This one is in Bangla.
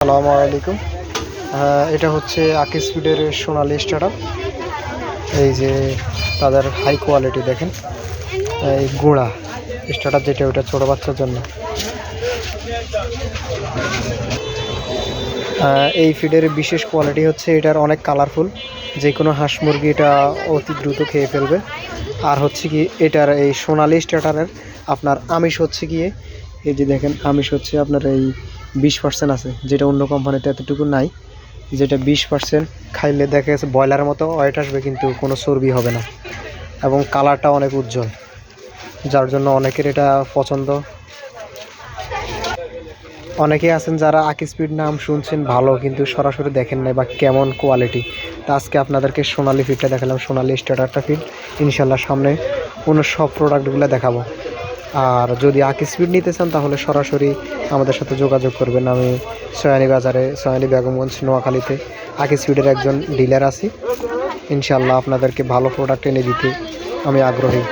আসসালামু আলাইকুম। এটা হচ্ছে আকিস ফিডের সোনালি স্টার্টার। এই যে তাদের হাই কোয়ালিটি দেখেন, এই গুঁড়া স্টার্টার যেটা ওটা ছোটো বাচ্চার জন্য। এই ফিডের বিশেষ কোয়ালিটি হচ্ছে এটার অনেক কালারফুল, যে কোনো হাঁস মুরগি এটা অতি দ্রুত খেয়ে ফেলবে। আর হচ্ছে কি এটার এই সোনালি স্টার্টারের আপনার আমিষ হচ্ছে গিয়ে, এই যে দেখেন আমিষ হচ্ছে আপনার এই 20% আছে, যেটা অন্য কোম্পানিতে এতটুকু নাই। যেটা 20% খাইলে দেখা গেছে ব্রয়লারের মতো ওয়েট আসবে, কিন্তু কোনো চর্বি হবে না এবং কালারটা অনেক উজ্জ্বল, যার জন্য অনেকের এটা পছন্দ। অনেকেই আছেন যারা আকিস ফিড নাম শুনছেন ভালো, কিন্তু সরাসরি দেখেন নাই বা কেমন কোয়ালিটি। তা আজকে আপনাদেরকে সোনালি ফিডটা দেখালাম, সোনালি স্টার্টারটা ফিড। ইনশাল্লাহ সামনে অন্য সব প্রোডাক্টগুলো দেখাবো। আর যদি আকিস ফিড নিতে চান তাহলে সরাসরি আমাদের সাথে যোগাযোগ করবেন। আমি সয়ানি বাজারে, সয়ানি বেগমগঞ্জ, নোয়াখালীতে আকিস ফিডের একজন ডিলার আছি। ইনশাল্লাহ আপনাদেরকে ভালো প্রোডাক্ট এনে দিতে আমি আগ্রহী।